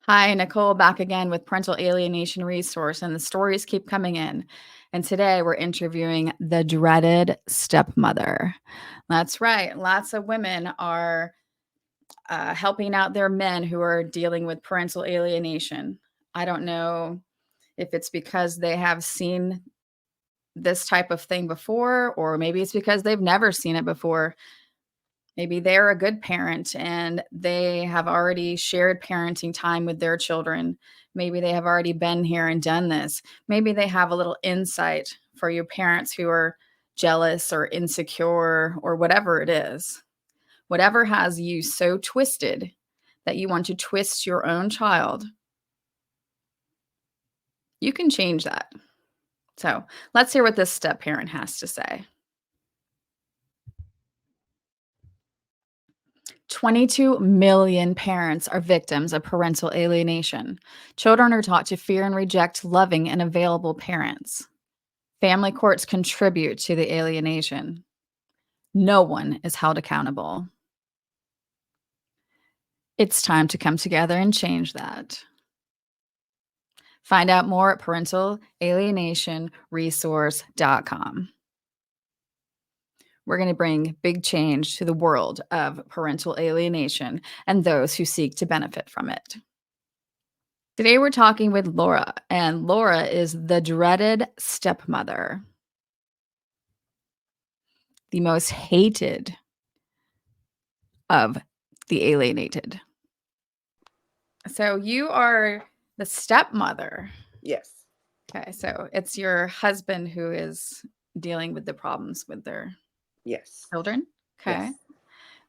Hi, Nicole, back again with Parental Alienation Resource, and the stories keep coming in. And today we're interviewing the dreaded stepmother. That's right. Lots of women are helping out their men who are dealing with parental alienation. I don't know if it's because they have seen this type of thing before, or maybe it's because they've never seen it before. Maybe they're a good parent and they have already shared parenting time with their children. Maybe they have already been here and done this. Maybe they have a little insight for your parents who are jealous or insecure or whatever it is. Whatever has you so twisted that you want to twist your own child, you can change that. So let's hear what this step parent has to say. 22 million parents are victims of parental alienation. Children are taught to fear and reject loving and available parents. Family courts contribute to the alienation. No one is held accountable. It's time to come together and change that. Find out more at parentalalienation.resource.com. We're going to bring big change to the world of parental alienation and those who seek to benefit from it. Today we're talking with Laura, and Laura is the dreaded stepmother, the most hated of the alienated. So you are the stepmother. Yes. Okay, so it's your husband who is dealing with the problems with their Yes. children. Okay. Yes.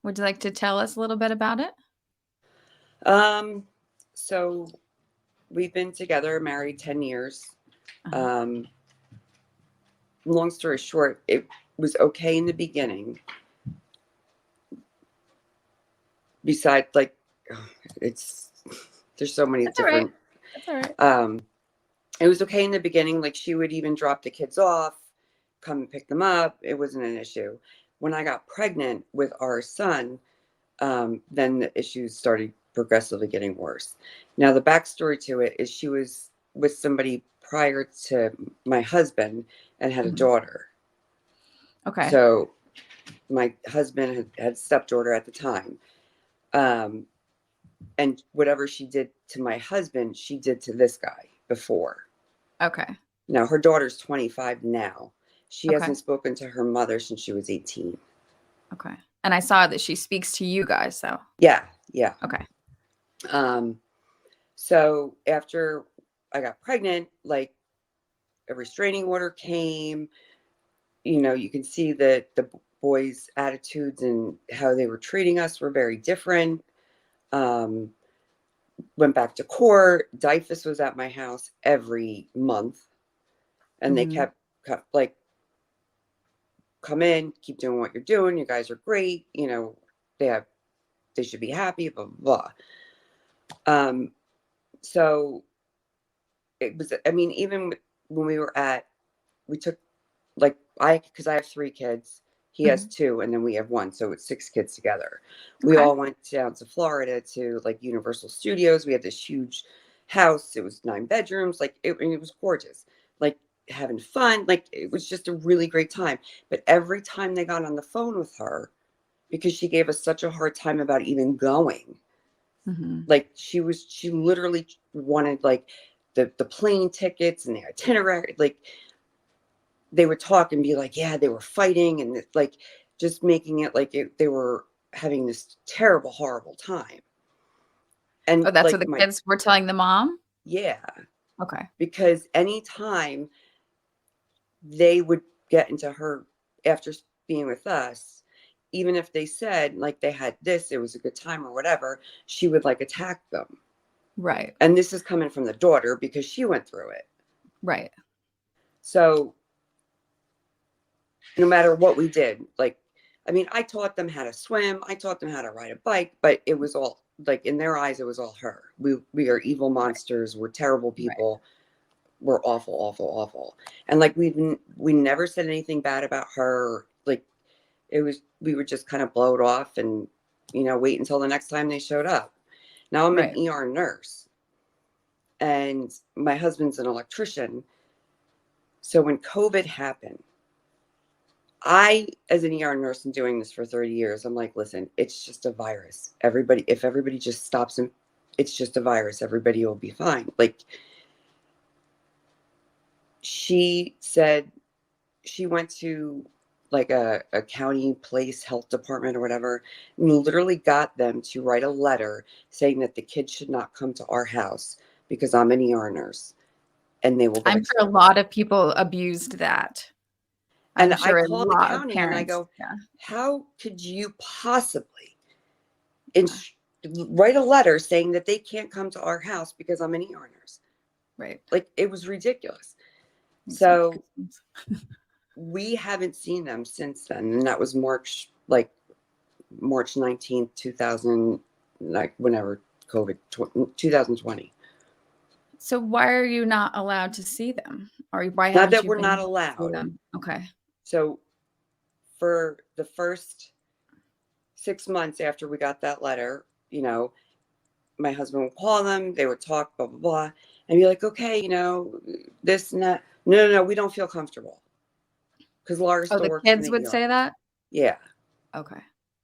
Would you like to tell us a little bit about it? So we've been together, married 10 years. Um, long story short, it was okay in the beginning. Besides, there's so many That's all right. different, That's all right. it was okay in the beginning. Like she would even drop the kids off, come and pick them up. It wasn't an issue. When I got pregnant with our son, then the issues started progressively getting worse. Now, the backstory to it is she was with somebody prior to my husband and had a daughter. Okay. So my husband had a stepdaughter at the time. And whatever she did to my husband, she did to this guy before. Okay. Now, her daughter's 25 now. She Okay. hasn't spoken to her mother since she was 18. Okay. And I saw that she speaks to you guys, so. Yeah, yeah. Okay. So after I got pregnant, like a restraining order came. You can see that the boys' attitudes and how they were treating us were very different. Went back to court. DIFUS was at my house every month, and they kept like, come in, keep doing what you're doing. You guys are great. They should be happy. Blah blah blah. So it was. I mean, even when we took, like, because I have 3 kids. He has 2, and then we have 1, so it's 6 kids together. We all went down to Florida to like Universal Studios. We had this huge house. It was 9 bedrooms. Like it was gorgeous. Like having fun. Like it was just a really great time. But every time they got on the phone with her, because she gave us such a hard time about even going. Like she literally wanted like the plane tickets and the itinerary. Like they would talk and be like, yeah, they were fighting, and like just making it like they were having this terrible, horrible time. And Oh, that's what like the kids were telling the mom? yeah, Okay. because anytime they would get into her after being with us, even if they said like they had this, it was a good time or whatever, she would like attack them. Right. And this is coming from the daughter because she went through it. Right. So no matter what we did, like, I mean, I taught them how to swim. I taught them how to ride a bike, but it was all like in their eyes, it was all her. We are evil monsters. We're terrible people. We're awful, awful, awful. And like we never said anything bad about her. Like we would just kind of blow it off and wait until the next time they showed up. Now I'm an Right. ER nurse. And my husband's an electrician. So when COVID happened, I, as an ER nurse and doing this for 30 years, I'm like, listen, it's just a virus. If everybody just stops and it's just a virus, everybody will be fine. Like, she said she went to like a county place health department or whatever, and literally got them to write a letter saying that the kids should not come to our house because I'm an ER nurse and they will get I'm sure a exposed. lot of people abused that. I'm And I sure a called the lot of county and I parents. go, Yeah, how could you possibly yeah, write a letter saying that they can't come to our house because I'm an ER nurse? right. Like, it was ridiculous. Makes me So goosebumps. we haven't seen them since then. And that was March 19th, 2000, like whenever COVID, 2020. So why are you not allowed to see them? Or why Not haven't that you we're been not able to see allowed. them? Okay. So for the first 6 months after we got that letter, my husband would call them, they would talk, blah, blah, blah, and be like, okay, this and that. No, no, no, we don't feel comfortable. Because Laura Oh, still the works in kids the would ER. say that? Yeah, Okay.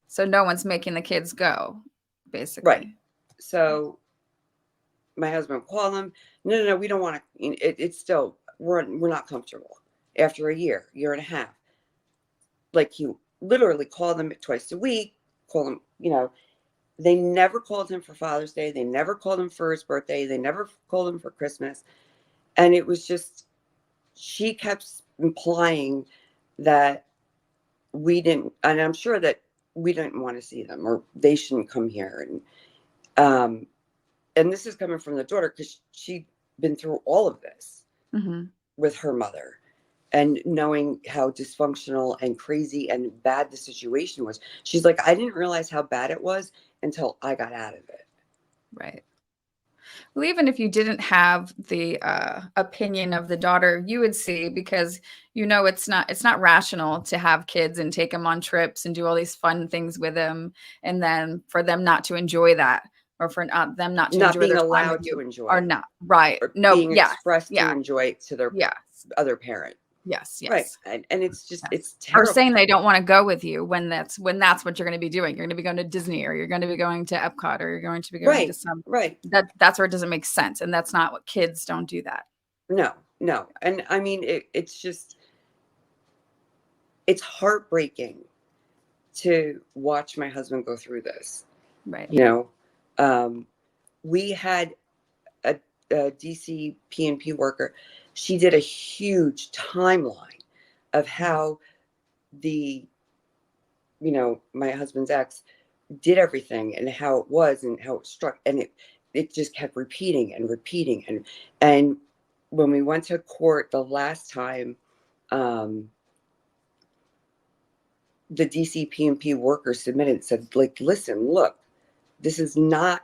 So no one's making the kids go, right. basically. Okay. So my husband would call them. No, no, no, we don't want to. It's still, we're not comfortable. After a year and a half, like, he literally called them twice a week, call them, they never called him for Father's Day. They never called him for his birthday. They never called him for Christmas. And it was just, she kept implying that we didn't, and I'm sure that we didn't want to see them or they shouldn't come here. And this is coming from the daughter because she'd been through all of this Mm-hmm. with her mother and knowing how dysfunctional and crazy and bad the situation was. She's like, I didn't realize how bad it was until I got out of it. Right. Well, even if you didn't have the opinion of the daughter, you would see because it's not rational to have kids and take them on trips and do all these fun things with them, and then for them not to enjoy that, or for them not to Not enjoy being their time with allowed to you, enjoy or it not right. or No, being yeah, expressed to yeah, enjoy it to their yes, other parent. yes, Right. yes. And it's just, Yes. it's Or terrible. saying they don't want to go with you when that's what you're going to be doing. You're going to be going to Disney, or you're going to be going to Epcot, or you're going to be going to Right. some Right. that's where it doesn't make sense. And that's not what kids don't do that. No, no. And I mean, it's just, it's heartbreaking to watch my husband go through this. Right. You know, um, we had a, DC PNP worker. She did a huge timeline of how the, my husband's ex did everything and how it was and how it struck. And it just kept repeating and repeating. And when we went to court the last time, um, the DC PNP worker submitted, said, like, listen, look, this is not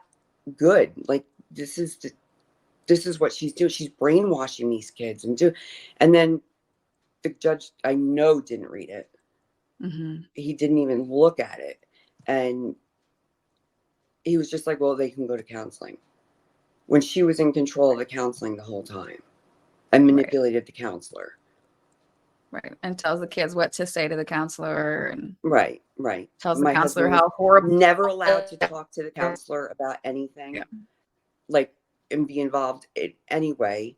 good. Like, this is what she's doing. She's brainwashing these kids and then the judge, I know, didn't read it. Mm-hmm. He didn't even look at it. And he was just like, well, they can go to counseling, when she was in control of the counseling the whole time and Right. manipulated the counselor. Right. And tells the kids what to say to the counselor, and Right, right. tells the My counselor husband was how horrible. never allowed to talk to the Yeah. counselor about anything, like, and be involved in any way.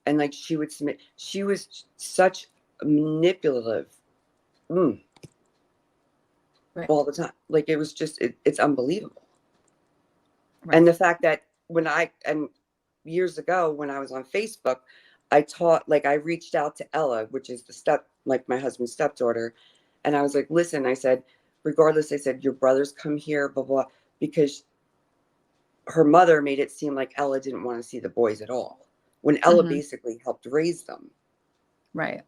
And like, she would submit, she was such a manipulative, Right. all the time. Like, it was just, it's unbelievable. Right. And the fact that and years ago when I was on Facebook, I reached out to Ella, which is like my husband's stepdaughter. And I was like, listen, I said, regardless, I said, your brothers come here, blah, blah, because her mother made it seem like Ella didn't want to see the boys at all, when Ella Mm-hmm. basically helped raise them. Right.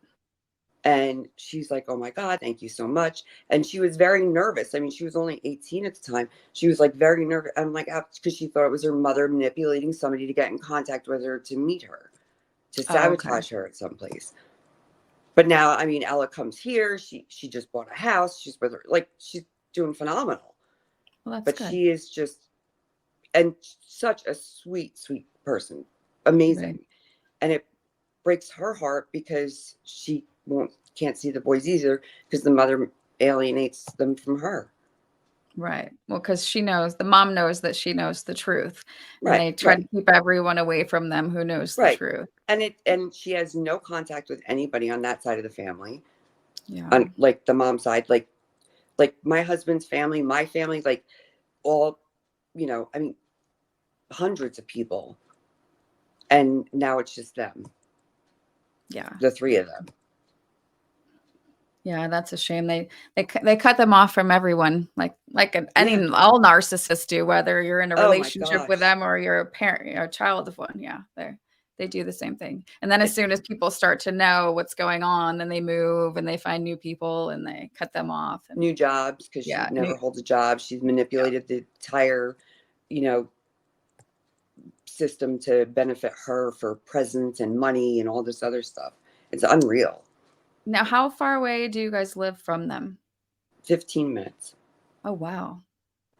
And she's like, oh my God, thank you so much. And she was very nervous. I mean, she was only 18 at the time. She was like very nervous. I'm like, because she thought it was her mother manipulating somebody to get in contact with her to meet her, to Oh, okay. sabotage her at some place. But now, I mean, Ella comes here. She just bought a house. She's with her. Like, she's doing phenomenal. Well, that's But good. she is just, and such a sweet, sweet person. amazing. Right. And it breaks her heart because she can't see the boys either because the mother alienates them from her. Right. Well, because the mom knows that she knows the truth, and Right, they try to right, keep everyone away from them who knows the right. truth. And she has no contact with anybody on that side of the family. Yeah. On like the mom side, like my husband's family, my family, like all, I mean, hundreds of people. And now it's just them, Yeah. the three of them. Yeah, that's a shame. They cut them off from everyone, any Yeah. all narcissists do, whether you're in a Oh my relationship with gosh. them or you're a parent, a child of one. Yeah, they do the same thing. And then as It, soon as people start to know what's going on, then they move and they find new people and they cut them off. And New jobs because she yeah, never holds a job. She's manipulated the entire, you know, system to benefit her for presents and money and all this other stuff. It's unreal. now, how far away do you guys live from them? 15 minutes. Oh wow,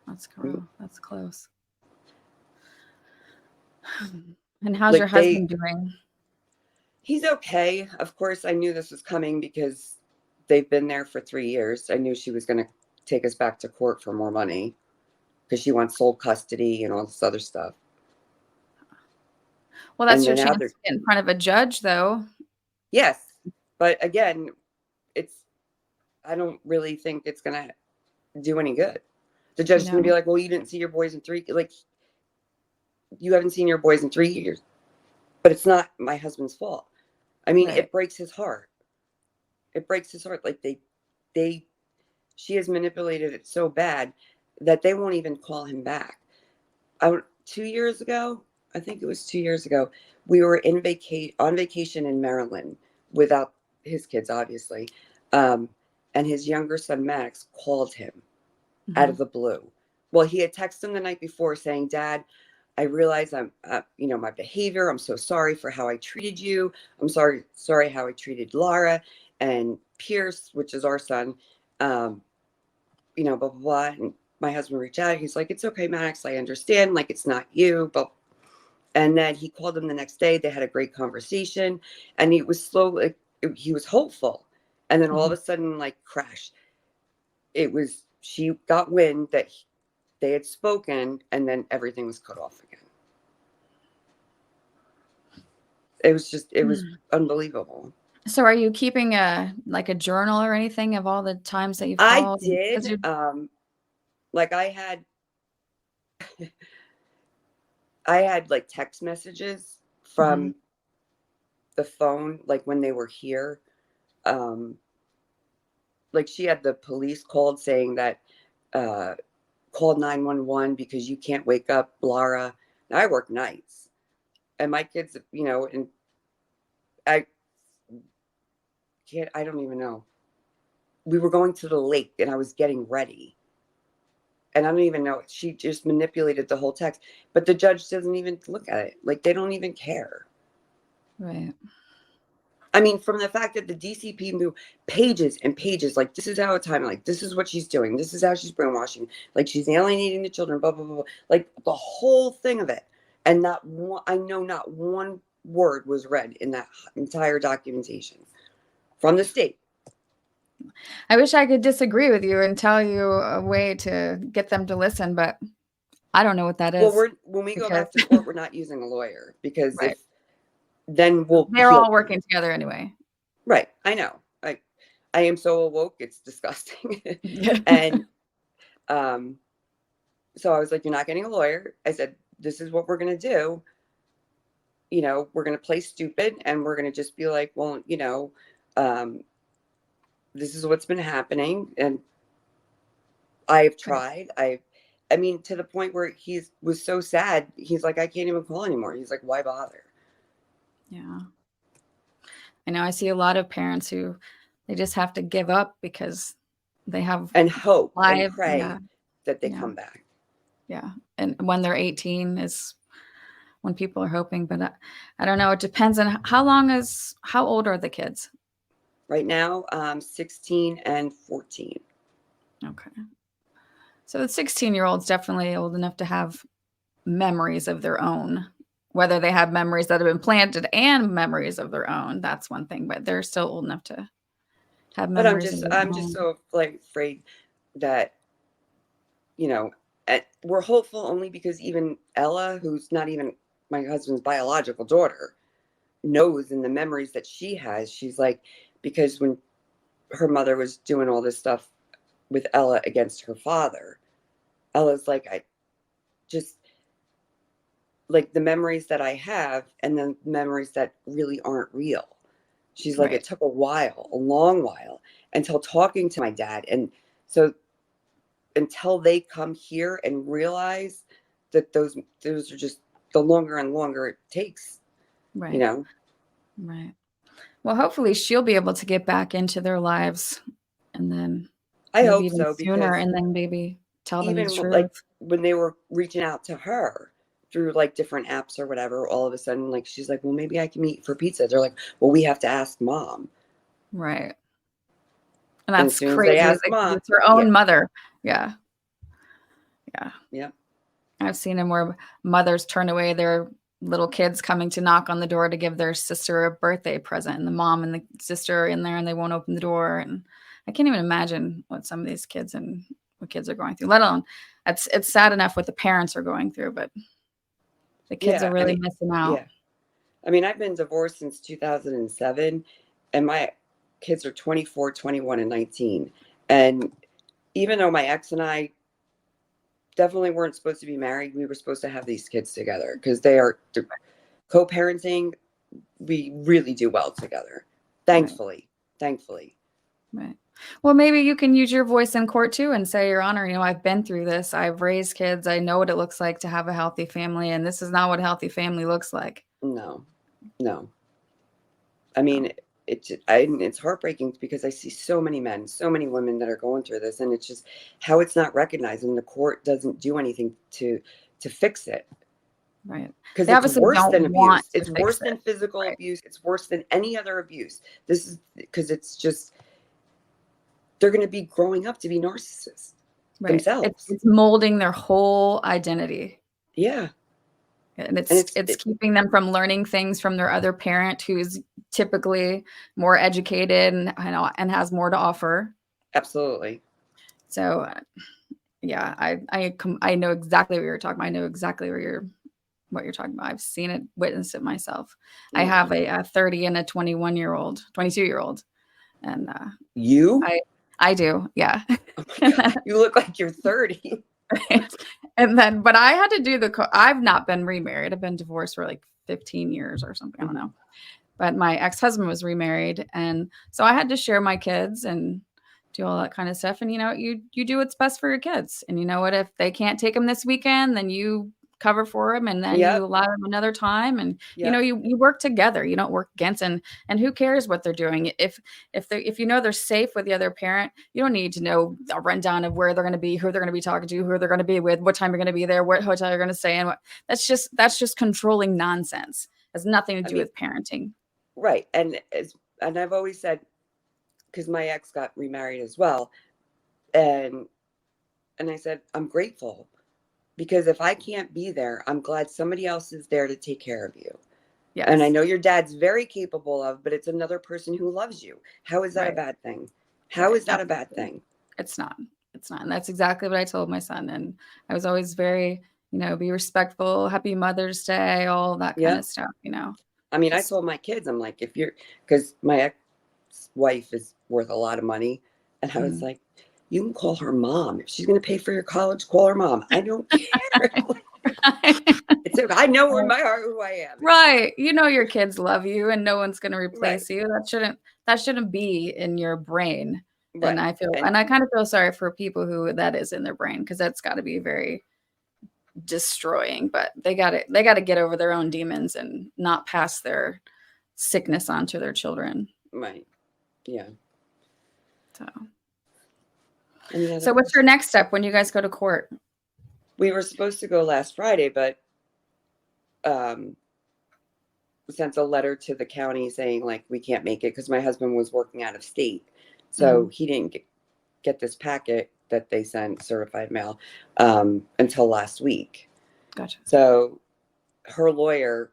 Mm. that's close. And how's your Like husband doing? he's okay. Of course, I knew this was coming because they've been there for 3 years. I knew she was going to take us back to court for more money because she wants sole custody and all this other stuff. Well, that's And your then now chance they're, to get in front of a judge, though. yes. But again, it's, I don't really think it's going to do any good. The judge is going to be No, like, well, you didn't see your boys in like, you haven't seen your boys in 3 years. But it's not my husband's fault. I mean, right. it breaks his heart. It breaks his heart. Like they, she has manipulated it so bad that they won't even call him back. 2 years ago, I think it was 2 years ago, we were on vacation in Maryland without his kids, obviously. Um, and his younger son, Max, called him out Mhm. of the blue. Well, he had texted him the night before saying, Dad, I realize my behavior. I'm so sorry for how I treated you. I'm sorry how I treated Lara and Pierce, which is our son. Um, blah, blah, blah. And my husband reached out. He's like, it's okay, Max. I understand. Like, it's not you. But, and then he called him the next day. They had a great conversation and he was slow. Like, he was hopeful. And then all of Mhm. a sudden, like, crash. She got wind that they had spoken and then everything was cut off again. It was Mm. unbelievable. So are you keeping a journal or anything of all the times that you've I called? Because did. you Like I had like text messages Mhm. from the phone, like when they were here. Um, like she had the police called saying that uh, call 911 because you can't wake up Lara. Now, I work nights, and my kids, and I can't. I don't even know. We were going to the lake, and I was getting ready, and I don't even know. She just manipulated the whole text, but the judge doesn't even look at it. Like they don't even care. right. I mean, from the fact that the DCP knew pages and pages, like this is how it's time, like this is what she's doing, this is how she's brainwashing, like she's alienating the children, blah blah blah, like the whole thing of it, and not one, I know not one word was read in that entire documentation from the state. I wish I could disagree with you and tell you a way to get them to listen, but I don't know what that Well, is when we go because back to court, we're not using a lawyer because right. if then we'll They're heal all them. working together anyway. Right? I know. I am so awoke, it's disgusting, and um. So I was like, you're not getting a lawyer. I said, this is what we're going to do. We're going to play stupid and we're going to just be like, well, um, this is what's been happening. And I've Right. tried. I mean, to the point where was so sad. He's like, I can't even call anymore. He's like, why bother? Yeah. I know I see a lot of parents who they just have to give up because they have And hope and live yeah, pray that they yeah, come back. yeah, and when they're 18 is when people are hoping, but I don't know, it depends on how old are the kids? Right now, 16 and 14. Okay. So the 16-year-old's definitely old enough to have memories of their own, whether they have memories that have been planted and memories of their own. That's one thing, but they're still old enough to have But memories of their I'm just own. so like afraid that, you know, we're hopeful only because even Ella, who's not even my husband's biological daughter, knows in the memories that she has, she's like, because when her mother was doing all this stuff with Ella against her father, Ella's like, I just like the memories that I have and then memories that really aren't real. She's like, it Right. took a while, a long while, until talking to my dad. And so until they come here and realize that those are just the longer and longer it takes, you Right. know. Right. Well, hopefully she'll be able to get back into their lives and then I maybe hope even so, sooner because and then maybe tell them the even like truth. when they were reaching out to her through like different apps or whatever, all of a sudden, like she's like, well, maybe I can meet for pizza. They're like, well, we have to ask mom. Right. And And as that's soon as they crazy ask because mom, it's her yeah, own mother. Yeah. Yeah. yeah, I've seen them where mothers turn away their little kids coming to knock on the door to give their sister a birthday present, and the mom and the sister are in there and they won't open the door. And I can't even imagine what some of these kids and what kids are going through, let alone it's sad enough what the parents are going through, but the kids are yeah. really missing out. Yeah. I mean, I've been divorced since 2007, and my kids are 24, 21, and 19. And even though my ex and I definitely weren't supposed to be married, we were supposed to have these kids together because they're co-parenting. We really do well together. Right. Thankfully. Thankfully. Right. Well, maybe you can use your voice in court too and say, Your Honor, I've been through this. I've raised kids. I know what it looks like to have a healthy family, and this is not what a healthy family looks like. No, no. I So, mean, it's heartbreaking because I see so many men, so many women that are going through this, and it's just how it's not recognized, and the court doesn't do anything to fix it. right. Because They it's obviously worse don't than want abuse. to It's fix worse it. than physical Right. abuse. It's worse than any other abuse. This is because it's just they're going to be growing up to be narcissists Right. themselves. It's molding their whole identity. Yeah, And and it's keeping them from learning things from their other parent who's typically more educated and has more to offer. absolutely. So yeah, I know exactly what you're talking about. I know exactly what you're talking about. I've seen it, witnessed it myself. I Yeah. have a 30 and a 21-year-old, 22-year-old, and You? I I do, yeah. Oh my god, you look like you're 30. And then, but I had to do I've not been remarried. I've been divorced for like 15 years or something. I don't Mhm. know. But my ex-husband was remarried. And so I had to share my kids and do all that kind of stuff. And you do what's best for your kids. And you know what, if they can't take them this weekend, then you cover for them and then you Yep. allow them another time. And Yep. you work together. You don't work against. And who cares what they're doing? If they're safe with the other parent, you don't need to know a rundown of where they're going to be, who they're going to be talking to, who they're going to be with, what time you're going to be there, what hotel you're going to stay in. That's just controlling nonsense. It has nothing to I do mean, with parenting. right. And I've always said, because my ex got remarried as well, and I said, I'm grateful because if I can't be there, I'm glad somebody else is there to take care of you. And I Yes. know your dad's very capable of, but it's another person who loves you. How is that a Right. bad thing? How Right. is that a bad Absolutely. thing? It's not. It's not. And that's exactly what I told my son. And I was always very, be respectful, happy Mother's Day, all that kind of Yep. stuff. I mean, I Just told my kids, I'm like, if you're, because my ex-wife is worth a lot of money. And I was mm. like, you can call her mom. If she's going to pay for your college, call her mom. I don't care. It's okay. I know in my heart who I am. It's fine. Right. Your kids love you and no one's gonna Right. replace you. That shouldn't be in your brain. And Right. I feel And and I kind of feel sorry for people who that is in their brain because that's gotta be very destroying, but they gotta get over their own demons and not pass their sickness on to their children. right. Yeah. So Any other so what's your questions? next step when you guys go to court? We were supposed to go last Friday, but um, sent a letter to the county saying like we can't make it because my husband was working out of state, so Mhm. he didn't get this packet that they sent certified mail until last week. Gotcha. So her lawyer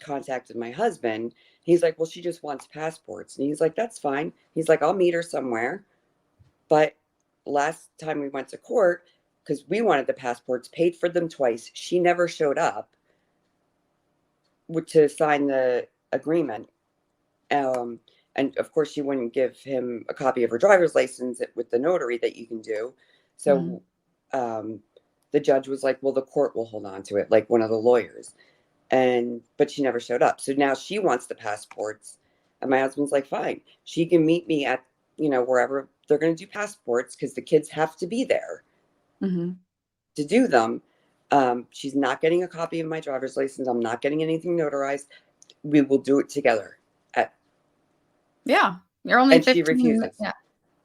contacted my husband. He's like, well, she just wants passports. And he's like, that's fine. He's like, I'll meet her somewhere. But last time we went to court, because we wanted the passports, paid for them twice. She never showed up to sign the agreement. And of course, she wouldn't give him a copy of her driver's license with the notary that you can do. So the judge was like, well, the court will hold on to it, like one of the lawyers. But she never showed up. So now she wants the passports. And my husband's like, fine, she can meet me at, wherever they're going to do passports, because the kids have to be there to do them. She's not getting a copy of my driver's license. I'm not getting anything notarized. We will do it together. Yeah. You're only And 15. she refuses. Yeah.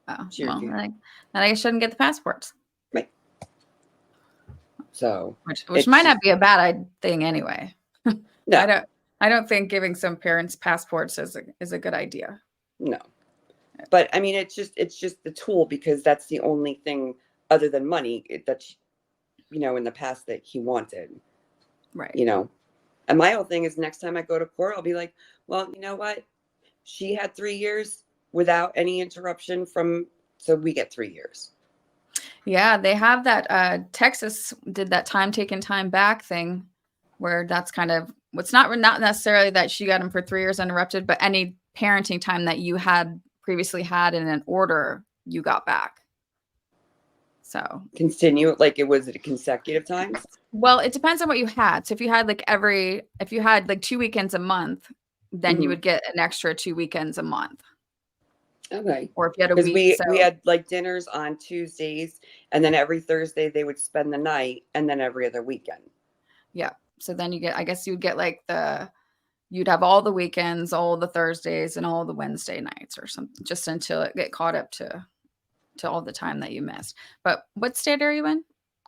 Oh, She well, refuses. then I shouldn't get the passports. Right. So, which might not be a bad thing anyway. no, I don't think giving some parents passports is a good idea. no. But I mean, it's just the tool, because that's the only thing other than money that, in the past that he wanted. Right. And my whole thing is, next time I go to court, I'll be like, well, you know what? She had 3 years without any interruption so we get 3 years. Yeah, they have that. Texas did that time taken, time back thing, where that's kind of what's not necessarily that she got him for 3 years uninterrupted, but any parenting time that you had previously had in an order, you got back. So continue, like, it was at consecutive times. Well, it depends on what you had. So if you had if you had like 2 weekends a month, then you would get an extra 2 weekends a month. Okay. Or if you had a because week, we had like dinners on Tuesdays, and then every Thursday they would spend the night, and then every other weekend. Yeah. So then I guess you would get like you'd have all the weekends, all the Thursdays, and all the Wednesday nights or something, just until it get caught up to all the time that you missed. But what state are you in?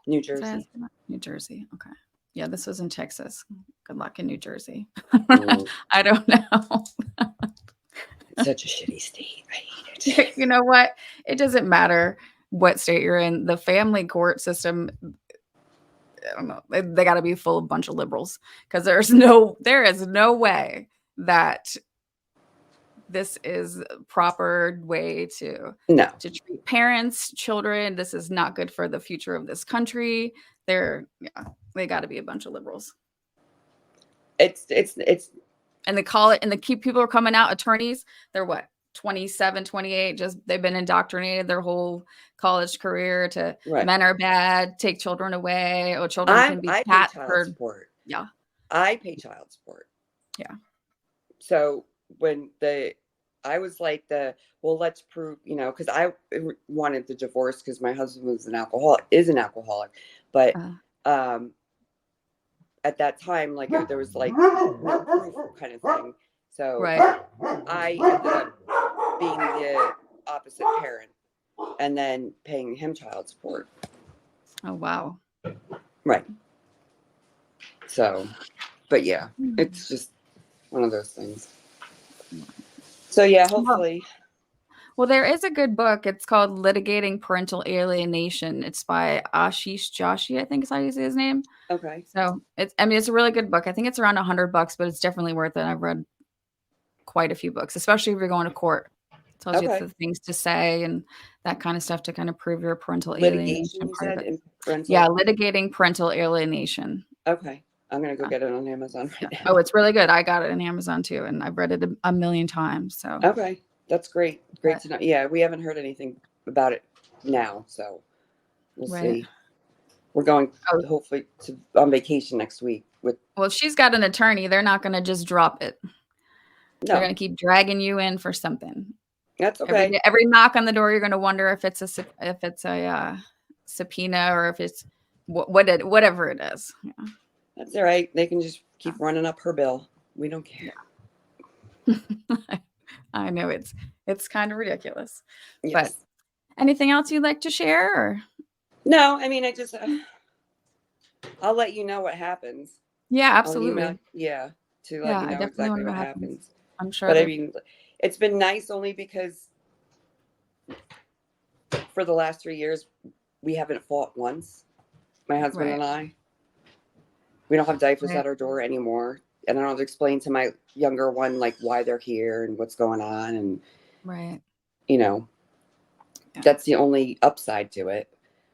New Jersey. New Jersey. Okay. Yeah, this was in Texas. Good luck in New Jersey. Mm. I don't know. It's such a shitty state. I hate it. You know what? It doesn't matter what state you're in. The family court system, I don't know. They got to be full of a bunch of liberals, because there is no way that this is a proper way to treat parents, children. This is not good for the future of this country. They got to be a bunch of liberals. It's and they call it, and the key people are coming out, attorneys, they're what, 27, 28, just they've been indoctrinated their whole college career to men are bad, take children away, or children can be I pay child support. Yeah. I pay child support. Yeah. So when I was like well, let's prove, because I wanted the divorce because my husband is an alcoholic, but at that time, like, there was like no proof kind of thing. So I ended up being the opposite parent and then paying him child support. Oh, wow. Right. So, but yeah, it's just one of those things. So yeah, hopefully. Well, there is a good book. It's called Litigating Parental Alienation. It's by Ashish Joshi, I think is how you say his name. Okay. So it's a really good book. I think it's around $100, but it's definitely worth it. I've read quite a few books, especially if you're going to court. It tells you the things to say and that kind of stuff to kind of prove your parental alienation part of it. Yeah, Litigating Parental Alienation. Okay. I'm going to go get it on Amazon right now. Oh, it's really good. I got it on Amazon too, and I've read it a million times. So okay. That's great. Great to know. Yeah, we haven't heard anything about it now, so we'll see. We're going hopefully on vacation next week Well, if she's got an attorney, they're not going to just drop it. No. They're going to keep dragging you in for something. That's okay. Every knock on the door, you're going to wonder if it's a subpoena or if it's whatever it is. Yeah. That's all right. They can just keep running up her bill. We don't care. I know it's kind of ridiculous. Yes. But anything else you'd like to share? Or? No, I mean, I just I'll let you know what happens. Yeah, absolutely. To let you know exactly what happens. I'm sure. But I mean, it's been nice only because for the last 3 years we haven't fought once, my husband and I. We don't have DIFers Right. at our door anymore. And I don't have to explain to my younger one, like, why they're here and what's going on. And, Right. you know, Yeah. that's the only upside to it.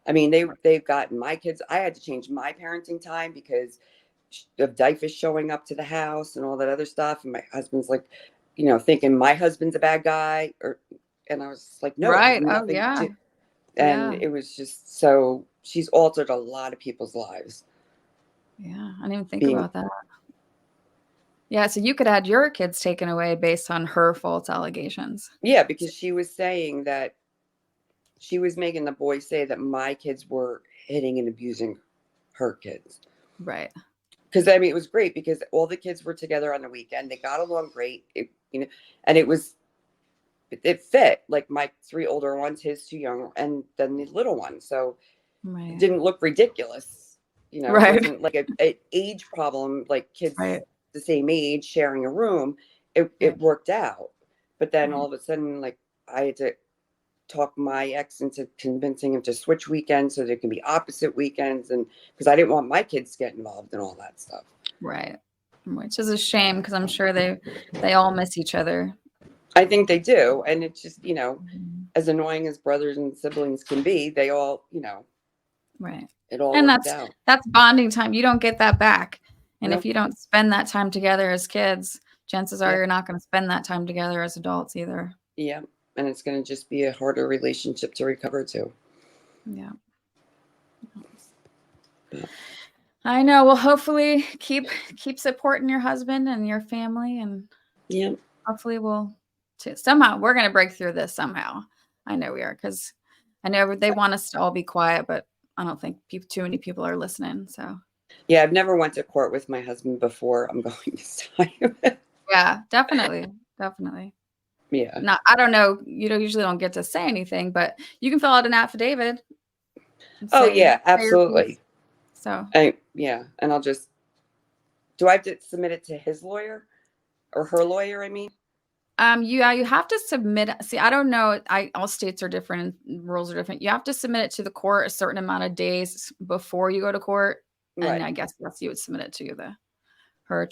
I mean, they've gotten my kids. I had to change my parenting time because of DIFers showing up to the house and all that other stuff. And my husband's like, thinking my husband's a bad guy, and I was like, no, it has Right. Oh, nothing yeah. to. And Yeah. it was just so she's altered a lot of people's lives. Yeah. I didn't even think Being about that. Yeah. So you could have your kids taken away based on her false allegations. Yeah, because she was saying that she was making the boys say that my kids were hitting and abusing her kids. Right. Because I mean, it was great because all the kids were together on the weekend. They got along great, and it fit like my three older ones, his two young, and then the little one. So it Right. didn't look ridiculous. It Right. wasn't like a age problem, like kids Right. the same age sharing a room. It Right. it worked out, but then Right. all of a sudden, like I had to talk my ex into convincing him to switch weekends so there can be opposite weekends, and because I didn't want my kids to get involved in all that stuff. Right. Which is a shame because I'm sure they all miss each other. I think they do, and it's just Mhm. as annoying as brothers and siblings can be, they all Right. it all And worked out. that's bonding time. You don't get that back. And if Nope. you don't spend that time together as kids, chances are Yep. you're not going to spend that time together as adults either. Yeah, and it's going to just be a harder relationship to recover to. Yeah. Yeah. I know. Well, hopefully keep supporting your husband and your family, and Yeah. hopefully somehow we're going to break through this somehow. I know we are, because I know they want us to all be quiet, but I don't think too many people are listening. So Yeah, I've never went to court with my husband before. I'm going this time. yeah, definitely. Definitely. Yeah. Not, I don't know, you don't usually don't get to say anything, but you can fill out an affidavit and Oh say yeah, your piece. absolutely. So, Yeah, and I'll just do I have to submit it to his lawyer or her lawyer, I mean? you have to submit. See, I don't know. All states are different and rules are different. You have to submit it to the court a certain amount of days before you go to court, and Right. I guess yes, you would submit it to her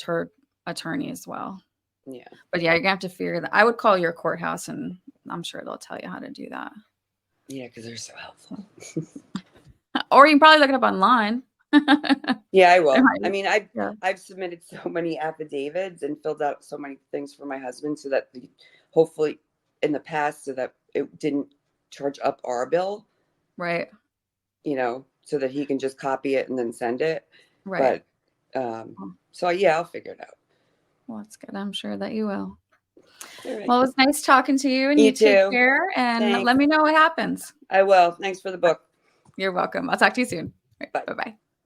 attorney as well. Yeah. But yeah, you're gonna have to figure that. I would call your courthouse, and I'm sure they'll tell you how to do that. Yeah, because they're so helpful. Or you can probably look it up online. Yeah, I They will. I might- mean, I've yeah. I've submitted so many affidavits and filled out so many things for my husband so that hopefully in the past so that it didn't charge up our bill, Right. so that he can just copy it and then send it. Right. But so yeah, I'll figure it out. Well, that's good. I'm sure that you will. All right. Well, it was nice talking to you, and You you take too. care, and Thanks. let me know what happens. I will. Thanks for the book. You're welcome. I'll talk to you soon. Bye. Bye bye.